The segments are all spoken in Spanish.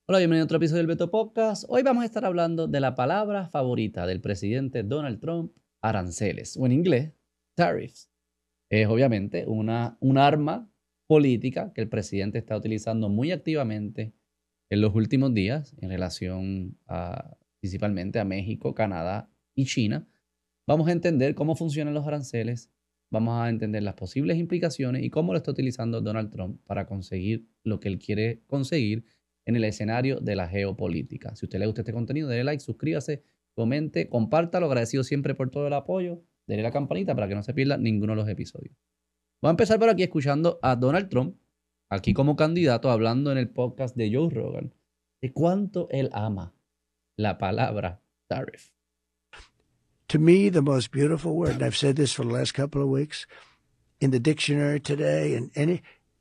Hola, bienvenido a otro episodio del Beto Podcast. Hoy vamos a estar hablando de la palabra favorita del presidente Donald Trump, aranceles, o en inglés, tariffs. Es obviamente un arma política que el presidente está utilizando muy activamente en los últimos días en relación principalmente a México, Canadá y China. Vamos a entender cómo funcionan los aranceles, vamos a entender las posibles implicaciones y cómo lo está utilizando Donald Trump para conseguir lo que él quiere conseguir en el escenario de la geopolítica. Si a usted le gusta este contenido, déle like, suscríbase, comente, compártalo. Agradecido siempre por todo el apoyo. Dele la campanita para que no se pierda ninguno de los episodios. Voy a empezar por aquí escuchando a Donald Trump, aquí como candidato, hablando en el podcast de Joe Rogan, de cuánto él ama la palabra tariff. To me, the most beautiful word, and I've said this for the last couple of weeks, in the dictionary today,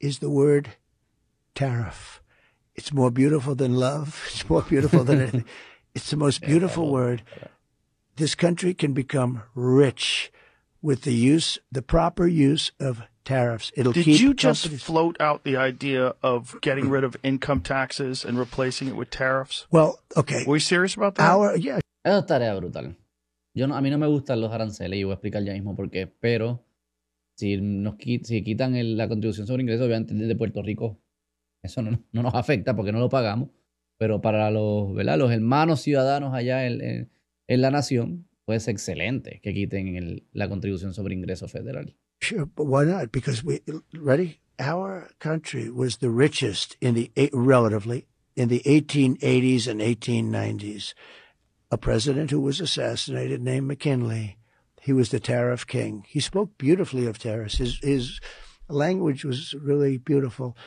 is the word tariff. It's more beautiful than love. It's more beautiful than anything. It's the most beautiful word. This country can become rich with the proper use of tariffs. Did you just float out the idea of getting rid of income taxes and replacing it with tariffs? Well, okay. Were you serious about that? Yeah. Eso es tarea brutal. A mí no me gustan los aranceles y voy a explicar ya mismo por qué, pero si quitan la contribución sobre ingresos, obviamente desde Puerto Rico, eso no nos afecta porque no lo pagamos, pero para los hermanos ciudadanos allá en la nación, pues excelente que quiten la contribución sobre ingresos federal. Sure, but why not? Because our country was the richest relatively in the 1880s and 1890s. A president who was assassinated named McKinley. He was the tariff king. He spoke beautifully of tariffs. His language was really beautiful.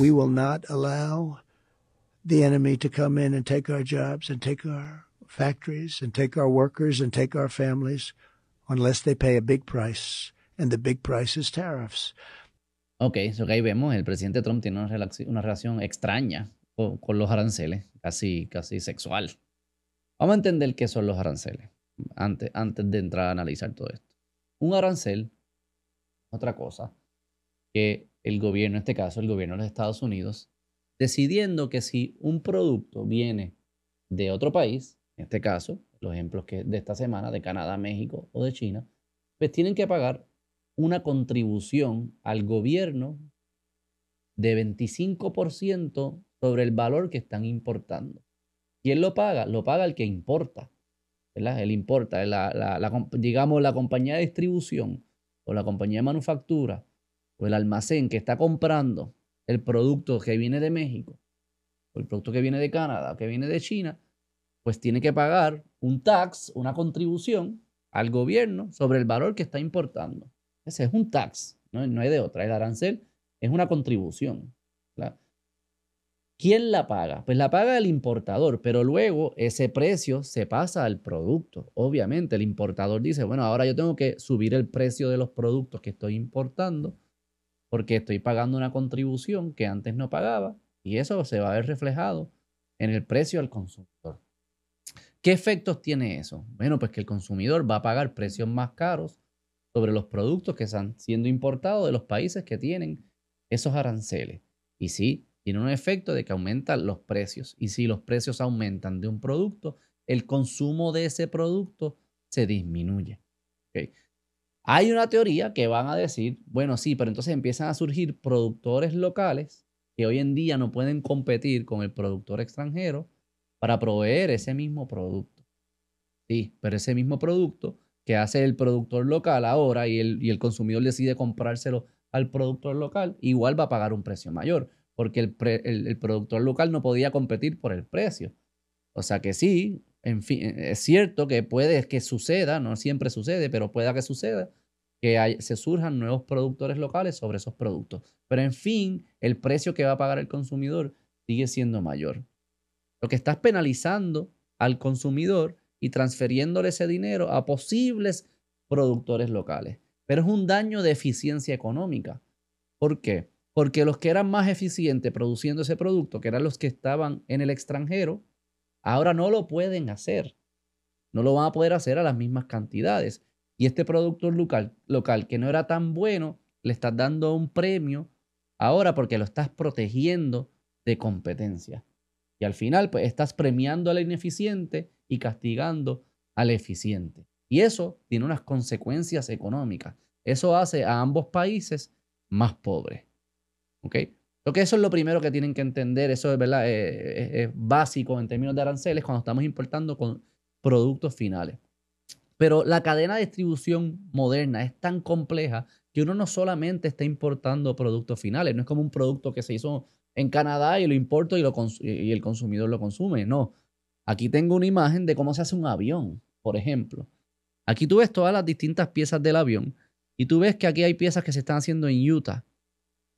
We will not allow the enemy to come in and take our jobs and take our factories and take our workers and take our families unless they pay a big price. And the big price is tariffs. Ok, so que ahí vemos, el presidente Trump tiene una relación extraña con los aranceles, casi sexual. Vamos a entender qué son los aranceles antes de entrar a analizar todo esto. Un arancel, otra cosa, que el gobierno, en este caso el gobierno de los Estados Unidos, decidiendo que si un producto viene de otro país, en este caso, los ejemplos de esta semana, de Canadá, México o de China, pues tienen que pagar una contribución al gobierno de 25% sobre el valor que están importando. ¿Quién lo paga? Lo paga el que importa, ¿verdad? Él importa, digamos, la compañía de distribución o la compañía de manufactura o el almacén que está comprando el producto que viene de México o el producto que viene de Canadá o que viene de China, pues tiene que pagar un tax, una contribución al gobierno sobre el valor que está importando. Ese es un tax, no hay de otra. El arancel es una contribución, ¿verdad? ¿Quién la paga? Pues la paga el importador, pero luego ese precio se pasa al producto. Obviamente el importador dice, bueno, ahora yo tengo que subir el precio de los productos que estoy importando porque estoy pagando una contribución que antes no pagaba y eso se va a ver reflejado en el precio al consumidor. ¿Qué efectos tiene eso? Bueno, pues que el consumidor va a pagar precios más caros sobre los productos que están siendo importados de los países que tienen esos aranceles. Y sí, tiene un efecto de que aumentan los precios. Y si los precios aumentan de un producto, el consumo de ese producto se disminuye. ¿Okay? Hay una teoría que van a decir, bueno, sí, pero entonces empiezan a surgir productores locales que hoy en día no pueden competir con el productor extranjero para proveer ese mismo producto. Sí, pero ese mismo producto que hace el productor local ahora y el consumidor decide comprárselo al productor local, igual va a pagar un precio mayor, porque el productor local no podía competir por el precio. O sea que sí, en fin, es cierto que puede que suceda, no siempre sucede, pero pueda que suceda, que se surjan nuevos productores locales sobre esos productos. Pero en fin, el precio que va a pagar el consumidor sigue siendo mayor. Lo que estás penalizando al consumidor y transfiriéndole ese dinero a posibles productores locales. Pero es un daño de eficiencia económica. ¿Por qué? Porque los que eran más eficientes produciendo ese producto, que eran los que estaban en el extranjero, ahora no lo pueden hacer. No lo van a poder hacer a las mismas cantidades. Y este productor local que no era tan bueno, le estás dando un premio ahora porque lo estás protegiendo de competencia. Y al final, pues estás premiando al ineficiente y castigando al eficiente. Y eso tiene unas consecuencias económicas. Eso hace a ambos países más pobres. ¿Ok? Porque eso es lo primero que tienen que entender. Eso es, ¿verdad? Es básico en términos de aranceles cuando estamos importando con productos finales. Pero la cadena de distribución moderna es tan compleja que uno no solamente está importando productos finales. No es como un producto que se hizo en Canadá y lo importo y el consumidor lo consume. No. Aquí tengo una imagen de cómo se hace un avión, por ejemplo. Aquí tú ves todas las distintas piezas del avión y tú ves que aquí hay piezas que se están haciendo en Utah,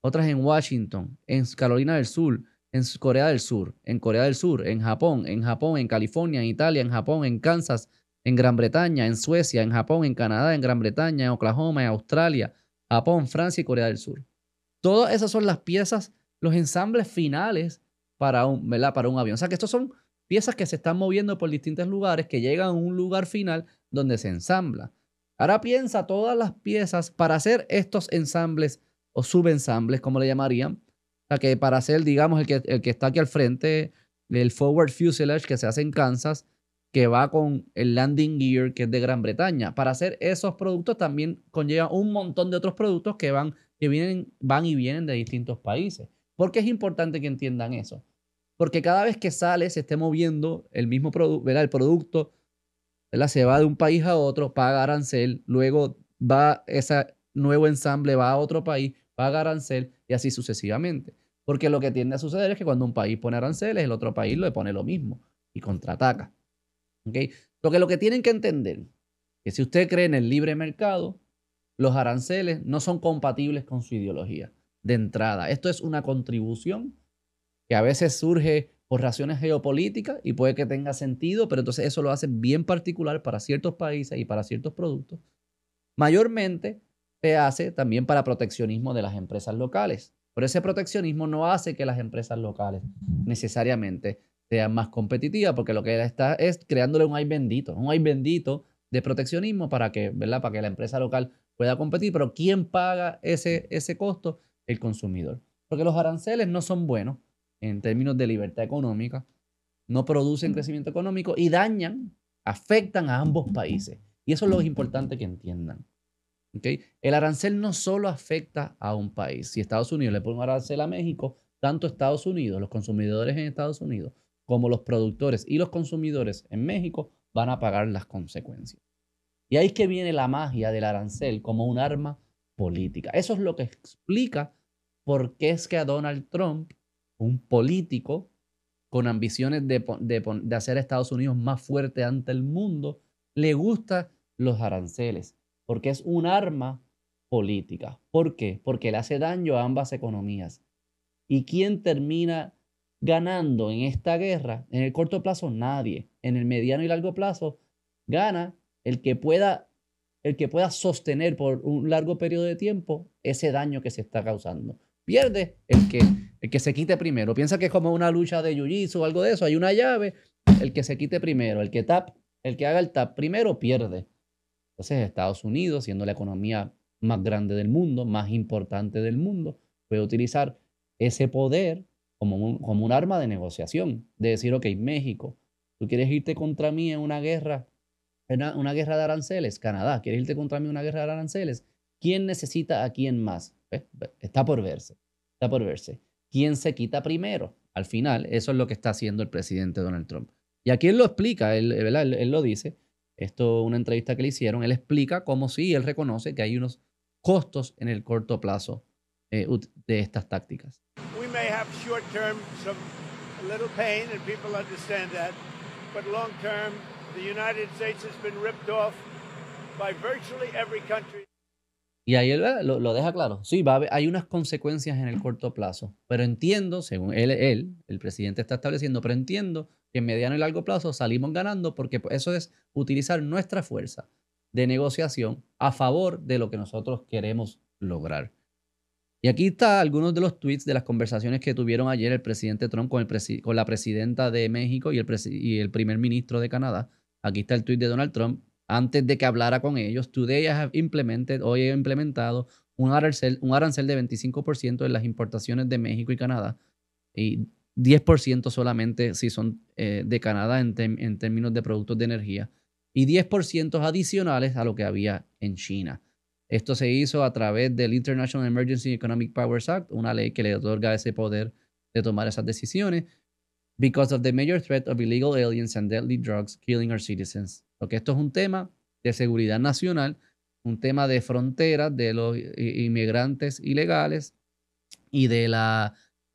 otras en Washington, en Carolina del Sur, en Corea del Sur, en Corea del Sur, en Japón, en California, en Italia, en Japón, en Kansas, en Gran Bretaña, en Suecia, en Japón, en Canadá, en Gran Bretaña, en Oklahoma, en Australia, Japón, Francia y Corea del Sur. Todas esas son las piezas, los ensambles finales para ¿verdad? Para un avión. O sea que estos son piezas que se están moviendo por distintos lugares, que llegan a un lugar final donde se ensambla. Ahora piensa todas las piezas para hacer estos ensambles o subensambles, como le llamarían. O sea que para hacer, digamos, el que está aquí al frente, el forward fuselage que se hace en Kansas, que va con el landing gear que es de Gran Bretaña. Para hacer esos productos también conlleva un montón de otros productos que van y vienen de distintos países. ¿Por qué es importante que entiendan eso? Porque cada vez que sale, se esté moviendo el mismo producto, ¿verdad? El producto, ¿verdad? Se va de un país a otro, paga arancel, luego va ese nuevo ensamble, va a otro país, paga arancel y así sucesivamente. Porque lo que tiende a suceder es que cuando un país pone aranceles, el otro país le pone lo mismo y contraataca. ¿Okay? Porque lo que tienen que entender es que si usted cree en el libre mercado, los aranceles no son compatibles con su ideología de entrada. Esto es una contribución que a veces surge por razones geopolíticas y puede que tenga sentido, pero entonces eso lo hace bien particular para ciertos países y para ciertos productos. Mayormente se hace también para proteccionismo de las empresas locales. Pero ese proteccionismo no hace que las empresas locales necesariamente sean más competitivas, porque lo que está es creándole un ay bendito de proteccionismo para que, ¿verdad? Para que la empresa local pueda competir. Pero ¿quién paga ese costo? El consumidor. Porque los aranceles no son buenos en términos de libertad económica, no producen crecimiento económico y afectan a ambos países. Y eso es lo importante que entiendan. ¿Okay? El arancel no solo afecta a un país. Si Estados Unidos le pone un arancel a México, tanto Estados Unidos, los consumidores en Estados Unidos, como los productores y los consumidores en México van a pagar las consecuencias. Y ahí es que viene la magia del arancel como un arma política. Eso es lo que explica por qué es que a Donald Trump, un político con ambiciones de hacer a Estados Unidos más fuerte ante el mundo, le gustan los aranceles, porque es un arma política. ¿Por qué? Porque le hace daño a ambas economías. ¿Y quién termina ganando en esta guerra? En el corto plazo, nadie. En el mediano y largo plazo, gana el que pueda sostener por un largo periodo de tiempo ese daño que se está causando. Pierde el que se quite primero. Piensa que es como una lucha de jiu-jitsu o algo de eso. Hay una llave, el que se quite primero, el que haga el tap primero pierde. Entonces Estados Unidos, siendo la economía más grande del mundo, más importante del mundo, puede utilizar ese poder como un arma de negociación. De decir, ok, México, tú quieres irte contra mí en una guerra de aranceles. Canadá, ¿quieres irte contra mí en una guerra de aranceles? ¿Quién necesita a quién más? Está por verse. Está por verse. ¿Quién se quita primero? Al final, eso es lo que está haciendo el presidente Donald Trump. Y aquí él lo explica, él lo dice. Esto, una entrevista que le hicieron, él explica cómo sí, él reconoce que hay unos costos en el corto plazo de estas tácticas. We may have short term some a little pain and people understand that, but long term the United States has been ripped off by virtually every country. Y ahí él lo deja claro. Sí, hay unas consecuencias en el corto plazo, pero entiendo, según el presidente está estableciendo, pero entiendo que en mediano y largo plazo salimos ganando porque eso es utilizar nuestra fuerza de negociación a favor de lo que nosotros queremos lograr. Y aquí está algunos de los tweets de las conversaciones que tuvieron ayer el presidente Trump con la presidenta de México y el primer ministro de Canadá. Aquí está el tweet de Donald Trump. Antes de que hablara con ellos, hoy he implementado un arancel de 25% en las importaciones de México y Canadá. Y 10% solamente si son de Canadá en términos de productos de energía y 10% adicionales a lo que había en China. Esto se hizo a través del International Emergency Economic Powers Act, una ley que le otorga ese poder de tomar esas decisiones, because of the major threat of illegal aliens and deadly drugs killing our citizens. Porque esto es un tema de seguridad nacional, un tema de fronteras de los inmigrantes ilegales y de la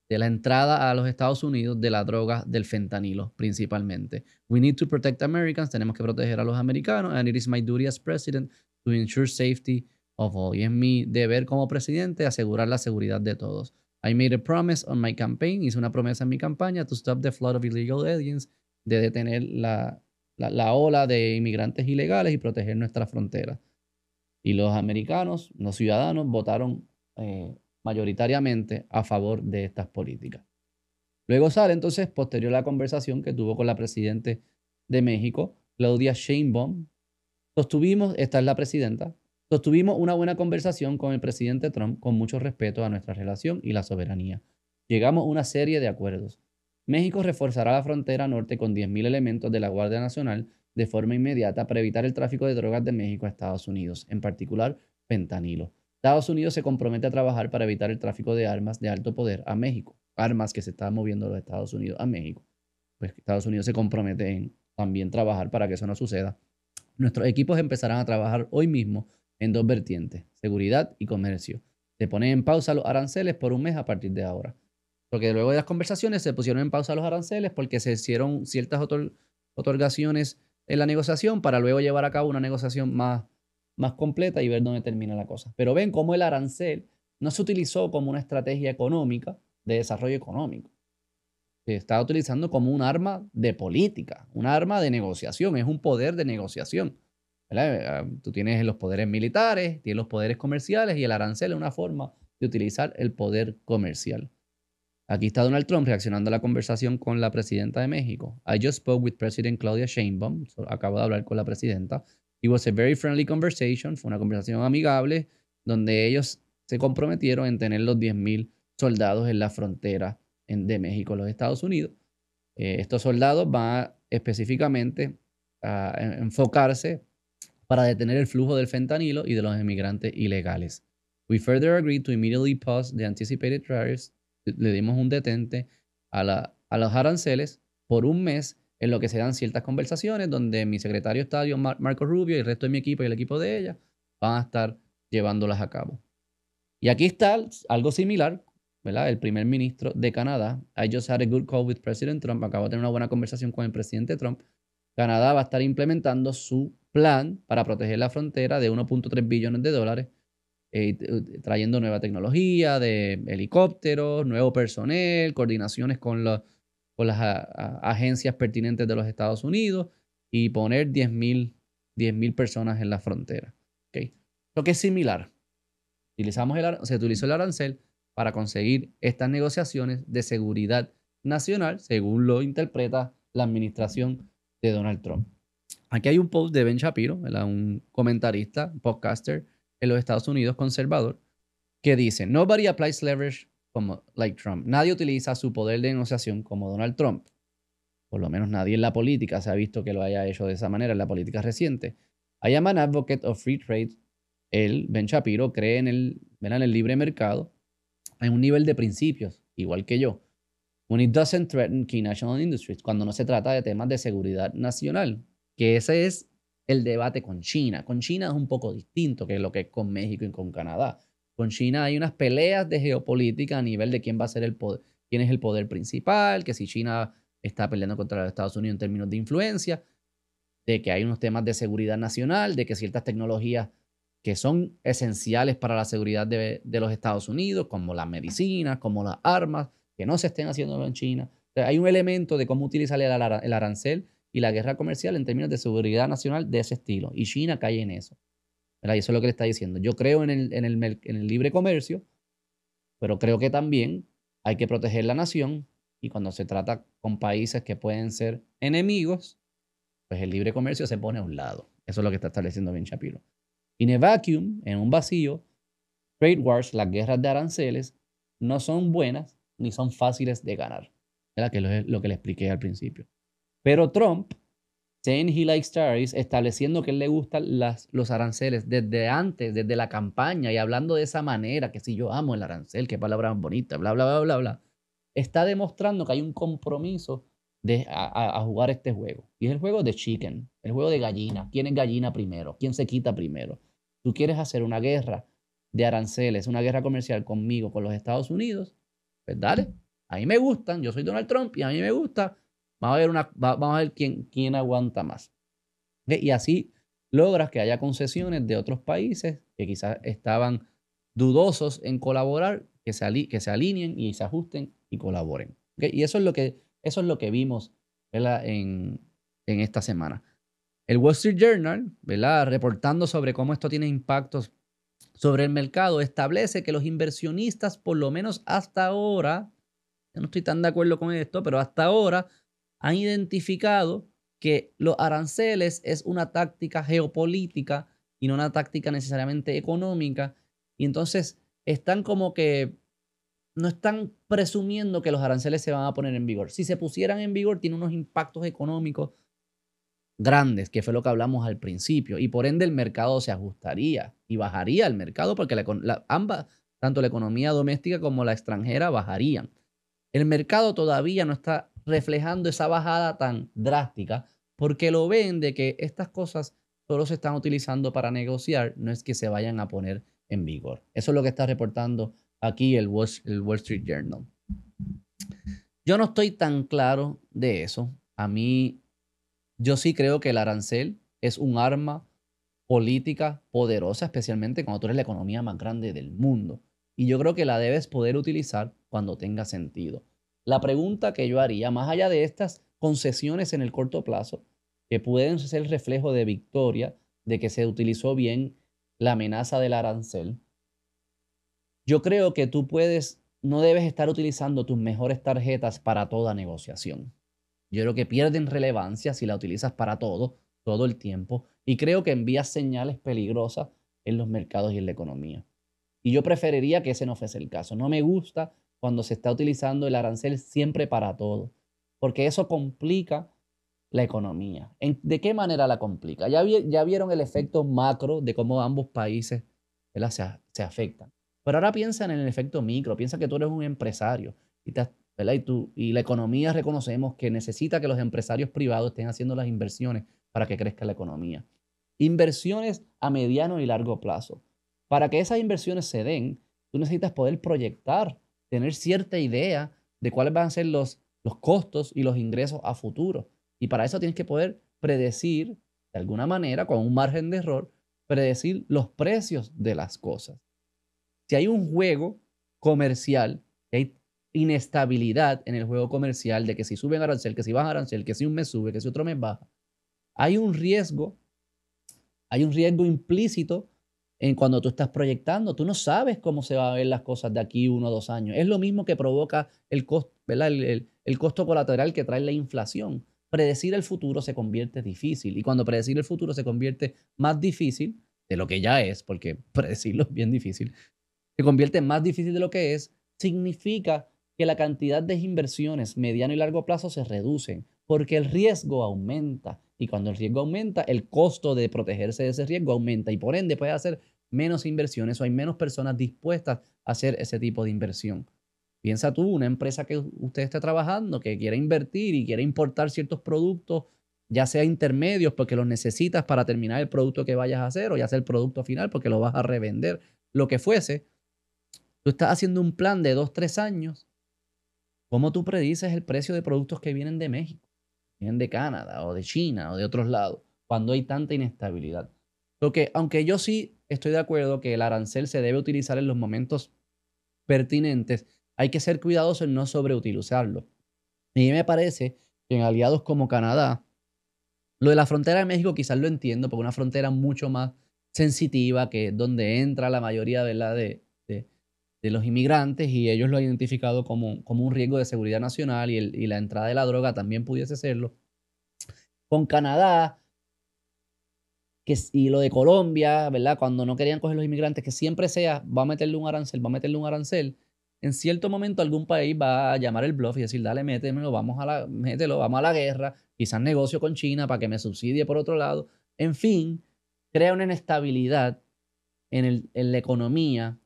entrada a los Estados Unidos de la droga del fentanilo principalmente. We need to protect Americans, tenemos que proteger a los americanos, and it is my duty as president to ensure safety of all. Y es mi deber como presidente asegurar la seguridad de todos. I made a promise on my campaign, hice una promesa en mi campaña to stop the flood of illegal aliens, de detener la ola de inmigrantes ilegales y proteger nuestras fronteras. Y los americanos, los ciudadanos, votaron mayoritariamente a favor de estas políticas. Luego sale entonces, posterior a la conversación que tuvo con la presidenta de México, Claudia Sheinbaum, esta es la presidenta, sostuvimos una buena conversación con el presidente Trump con mucho respeto a nuestra relación y la soberanía. Llegamos a una serie de acuerdos. México reforzará la frontera norte con 10,000 elementos de la Guardia Nacional de forma inmediata para evitar el tráfico de drogas de México a Estados Unidos, en particular fentanilo. Estados Unidos se compromete a trabajar para evitar el tráfico de armas de alto poder a México, armas que se estaban moviendo de los Estados Unidos a México. Pues Estados Unidos se compromete en también trabajar para que eso no suceda. Nuestros equipos empezarán a trabajar hoy mismo en dos vertientes, seguridad y comercio. Se ponen en pausa los aranceles por un mes a partir de ahora. Porque luego de las conversaciones se pusieron en pausa los aranceles porque se hicieron ciertas otorgaciones en la negociación para luego llevar a cabo una negociación más completa y ver dónde termina la cosa. Pero ven cómo el arancel no se utilizó como una estrategia económica de desarrollo económico. Se está utilizando como un arma de política, un arma de negociación, es un poder de negociación. ¿Verdad? Tú tienes los poderes militares, tienes los poderes comerciales y el arancel es una forma de utilizar el poder comercial. Aquí está Donald Trump reaccionando a la conversación con la presidenta de México. I just spoke with President Claudia Sheinbaum. Acabo de hablar con la presidenta. It was a very friendly conversation. Fue una conversación amigable donde ellos se comprometieron en tener los 10,000 soldados en la frontera de México, los Estados Unidos. Estos soldados van específicamente a enfocarse para detener el flujo del fentanilo y de los inmigrantes ilegales. We further agreed to immediately pause the anticipated tariffs. Le dimos un detente a los aranceles por un mes en lo que se dan ciertas conversaciones donde mi secretario de Estado, Marco Rubio, y el resto de mi equipo y el equipo de ella van a estar llevándolas a cabo. Y aquí está algo similar, ¿verdad? El primer ministro de Canadá. I just had a good call with President Trump. Acabo de tener una buena conversación con el presidente Trump. Canadá va a estar implementando su plan para proteger la frontera de 1.3 billones de dólares, trayendo nueva tecnología de helicópteros, nuevo personal, coordinaciones con las agencias pertinentes de los Estados Unidos y poner 10,000 personas en la frontera. ¿Okay? Lo que es similar. Se utilizó el arancel para conseguir estas negociaciones de seguridad nacional, según lo interpreta la administración de Donald Trump. Aquí hay un post de Ben Shapiro, ¿verdad? Un comentarista, un podcaster en los Estados Unidos conservador, que dice, nobody applies leverage like Trump. Nadie utiliza su poder de negociación como Donald Trump. Por lo menos nadie en la política se ha visto que lo haya hecho de esa manera en la política reciente. I am an advocate of free trade. Él, Ben Shapiro, cree en el libre mercado en un nivel de principios, igual que yo. When it doesn't threaten key national industries, cuando no se trata de temas de seguridad nacional, que ese es el debate con China. Con China es un poco distinto que lo que es con México y con Canadá. Con China hay unas peleas de geopolítica a nivel de quién va a ser el poder, quién es el poder principal, que si China está peleando contra los Estados Unidos en términos de influencia, de que hay unos temas de seguridad nacional, de que ciertas tecnologías que son esenciales para la seguridad de los Estados Unidos, como las medicinas, como las armas, que no se estén haciendo en China. O sea, hay un elemento de cómo utilizar el arancel y la guerra comercial en términos de seguridad nacional de ese estilo. Y China cae en eso. ¿Verdad? Y eso es lo que le está diciendo. Yo creo en el libre comercio, pero creo que también hay que proteger la nación. Y cuando se trata con países que pueden ser enemigos, pues el libre comercio se pone a un lado. Eso es lo que está estableciendo Ben Shapiro. In a vacuum, en un vacío, trade wars, las guerras de aranceles, no son buenas ni son fáciles de ganar. ¿verdad? Que es lo que le expliqué al principio. Pero Trump, saying he likes tariffs, estableciendo que él le gustan los aranceles desde antes, desde la campaña y hablando de esa manera, que si yo amo el arancel, qué palabra más bonita, bla, bla, bla, bla, bla, está demostrando que hay un compromiso a jugar este juego. Y es el juego de chicken, el juego de gallina. ¿Quién es gallina primero? ¿Quién se quita primero? Tú quieres hacer una guerra de aranceles, una guerra comercial conmigo, con los Estados Unidos, pues dale. A mí me gustan, yo soy Donald Trump y a mí me gusta. Vamos a ver quién aguanta más. ¿Okay? Y así logras que haya concesiones de otros países que quizás estaban dudosos en colaborar, que se alineen y se ajusten y colaboren. ¿Okay? Y eso es lo que vimos, ¿verdad? En esta semana. El Wall Street Journal, ¿verdad? Reportando sobre cómo esto tiene impactos sobre el mercado, establece que los inversionistas, por lo menos hasta ahora, yo no estoy tan de acuerdo con esto, pero hasta ahora han identificado que los aranceles es una táctica geopolítica y no una táctica necesariamente económica. Y entonces están como que no están presumiendo que los aranceles se van a poner en vigor. Si se pusieran en vigor, tiene unos impactos económicos grandes, que fue lo que hablamos al principio, y por ende el mercado se ajustaría y bajaría el mercado porque ambas, tanto la economía doméstica como la extranjera, bajarían. El mercado todavía no está reflejando esa bajada tan drástica porque lo ven de que estas cosas solo se están utilizando para negociar, no es que se vayan a poner en vigor. Eso es lo que está reportando aquí el Wall Street Journal. Yo no estoy tan claro de eso. A mí, yo sí creo que el arancel es un arma política poderosa, especialmente cuando tú eres la economía más grande del mundo. Y yo creo que la debes poder utilizar cuando tenga sentido. La pregunta que yo haría, más allá de estas concesiones en el corto plazo, que pueden ser reflejo de victoria, de que se utilizó bien la amenaza del arancel, yo creo que no debes estar utilizando tus mejores tarjetas para toda negociación. Yo creo que pierden relevancia si la utilizas para todo el tiempo, y creo que envías señales peligrosas en los mercados y en la economía. Y yo preferiría que ese no fuese el caso. No me gusta cuando se está utilizando el arancel siempre para todo, porque eso complica la economía. ¿De qué manera la complica? Ya vieron el efecto macro de cómo ambos países, ¿verdad? se afectan. Pero ahora piensa en el efecto micro. Piensa que tú eres un empresario ¿verdad? Y la economía reconocemos que necesita que los empresarios privados estén haciendo las inversiones para que crezca la economía. Inversiones a mediano y largo plazo. Para que esas inversiones se den, tú necesitas poder proyectar, tener cierta idea de cuáles van a ser los costos y los ingresos a futuro. Y para eso tienes que poder predecir, de alguna manera, con un margen de error, predecir los precios de las cosas. Si hay un juego comercial, que hay inestabilidad en el juego comercial de que si suben arancel, que si baja arancel, que si un mes sube, que si otro mes baja, hay un riesgo implícito en cuando tú estás proyectando. Tú no sabes cómo se van a ver las cosas de aquí 1 o 2 años. Es lo mismo que provoca el costo, ¿verdad? El costo colateral que trae la inflación. Predecir el futuro se convierte difícil. Y cuando predecir el futuro se convierte más difícil de lo que ya es, porque predecirlo es bien difícil, se convierte más difícil de lo que es, significa que la cantidad de inversiones mediano y largo plazo se reducen porque el riesgo aumenta. Y cuando el riesgo aumenta, el costo de protegerse de ese riesgo aumenta y por ende puede hacer menos inversiones o hay menos personas dispuestas a hacer ese tipo de inversión. Piensa tú, una empresa que usted esté trabajando, que quiere invertir y quiere importar ciertos productos, ya sea intermedios porque los necesitas para terminar el producto que vayas a hacer o ya sea el producto final porque lo vas a revender, lo que fuese. Tú estás haciendo un plan de 2, 3 años. ¿Cómo tú predices el precio de productos que vienen de México, vienen de Canadá o de China o de otros lados, cuando hay tanta inestabilidad? Porque aunque yo sí estoy de acuerdo que el arancel se debe utilizar en los momentos pertinentes, hay que ser cuidadosos en no sobreutilizarlo. Y me parece que en aliados como Canadá, lo de la frontera de México quizás lo entiendo, porque es una frontera mucho más sensitiva, que es donde entra la mayoría, ¿verdad? de los inmigrantes, y ellos lo han identificado como un riesgo de seguridad nacional, y la entrada de la droga también pudiese serlo. Con Canadá, y lo de Colombia, ¿verdad? Cuando no querían coger los inmigrantes, que siempre sea, va a meterle un arancel, en cierto momento algún país va a llamar el bluff y decir, dale, mételo, vamos a la guerra, quizás negocio con China para que me subsidie por otro lado. En fin, crea una inestabilidad en la economía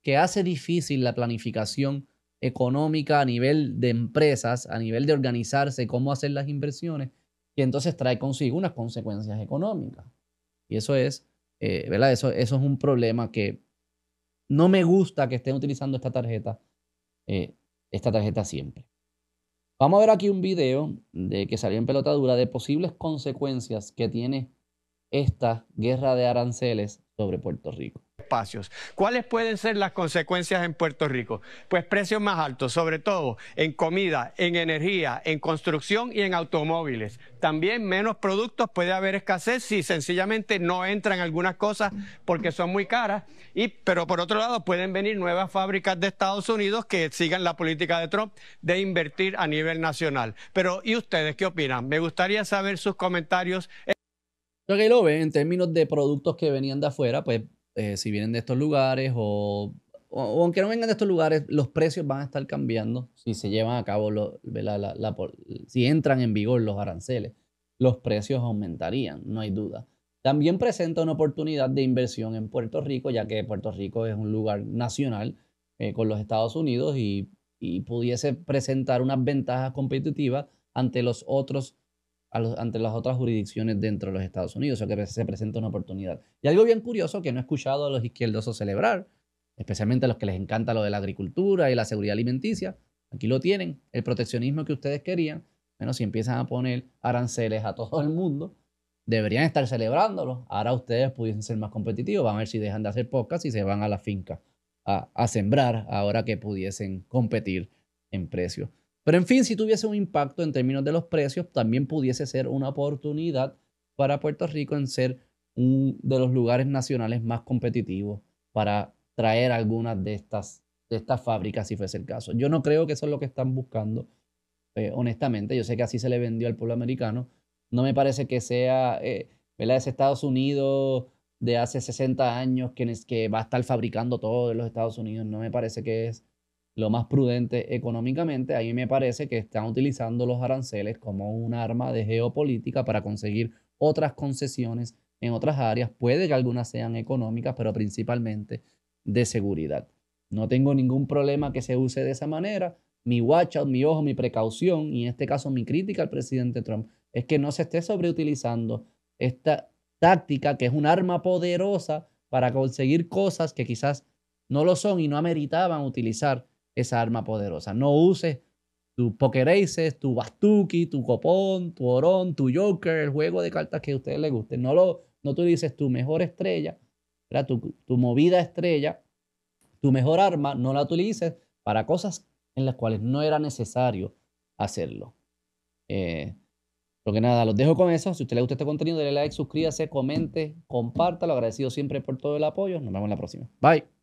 que hace difícil la planificación económica a nivel de empresas, a nivel de organizarse, cómo hacer las inversiones, y entonces trae consigo unas consecuencias económicas. Y eso es, ¿verdad? Eso es un problema que no me gusta que estén utilizando esta tarjeta siempre. Vamos a ver aquí un video que salió en Pelotadura de posibles consecuencias que tiene esta guerra de aranceles sobre Puerto Rico. Espacios. ¿Cuáles pueden ser las consecuencias en Puerto Rico? Pues precios más altos, sobre todo en comida, en energía, en construcción y en automóviles. También menos productos, puede haber escasez si sencillamente no entran algunas cosas porque son muy caras. Pero por otro lado pueden venir nuevas fábricas de Estados Unidos que sigan la política de Trump de invertir a nivel nacional. Pero ¿y ustedes qué opinan? Me gustaría saber sus comentarios. Lo que lo ven en términos de productos que venían de afuera, pues si vienen de estos lugares o aunque no vengan de estos lugares, los precios van a estar cambiando si se llevan a cabo, si entran en vigor los aranceles, los precios aumentarían, no hay duda. También presenta una oportunidad de inversión en Puerto Rico, ya que Puerto Rico es un lugar nacional con los Estados Unidos y pudiese presentar unas ventajas competitivas ante los otros ante las otras jurisdicciones dentro de los Estados Unidos, o sea que se presenta una oportunidad. Y algo bien curioso que no he escuchado a los izquierdosos celebrar, especialmente a los que les encanta lo de la agricultura y la seguridad alimenticia, aquí lo tienen, el proteccionismo que ustedes querían. Bueno, si empiezan a poner aranceles a todo el mundo, deberían estar celebrándolo. Ahora ustedes pudiesen ser más competitivos, van a ver si dejan de hacer podcast y se van a la finca a sembrar, ahora que pudiesen competir en precios. Pero en fin, si tuviese un impacto en términos de los precios, también pudiese ser una oportunidad para Puerto Rico en ser uno de los lugares nacionales más competitivos para traer algunas de estas fábricas, si fuese el caso. Yo no creo que eso es lo que están buscando, honestamente. Yo sé que así se le vendió al pueblo americano. No me parece que sea, ¿verdad? Ese Estados Unidos de hace 60 años que va a estar fabricando todo en los Estados Unidos. No me parece que es lo más prudente económicamente. A mí me parece que están utilizando los aranceles como un arma de geopolítica para conseguir otras concesiones en otras áreas. Puede que algunas sean económicas, pero principalmente de seguridad. No tengo ningún problema que se use de esa manera. Mi watch out, mi ojo, mi precaución, y en este caso mi crítica al presidente Trump, es que no se esté sobreutilizando esta táctica, que es un arma poderosa para conseguir cosas que quizás no lo son y no ameritaban utilizar esa arma poderosa. No uses tu poker aces, tu bastuki, tu copón, tu orón, tu joker, el juego de cartas que a ustedes les guste. No utilices tu mejor estrella, tu movida estrella, tu mejor arma, no la utilices para cosas en las cuales no era necesario hacerlo. Lo que nada, los dejo con eso. Si a usted le gusta este contenido, denle like, suscríbase, comente, compártalo. Agradecido siempre por todo el apoyo. Nos vemos en la próxima. Bye.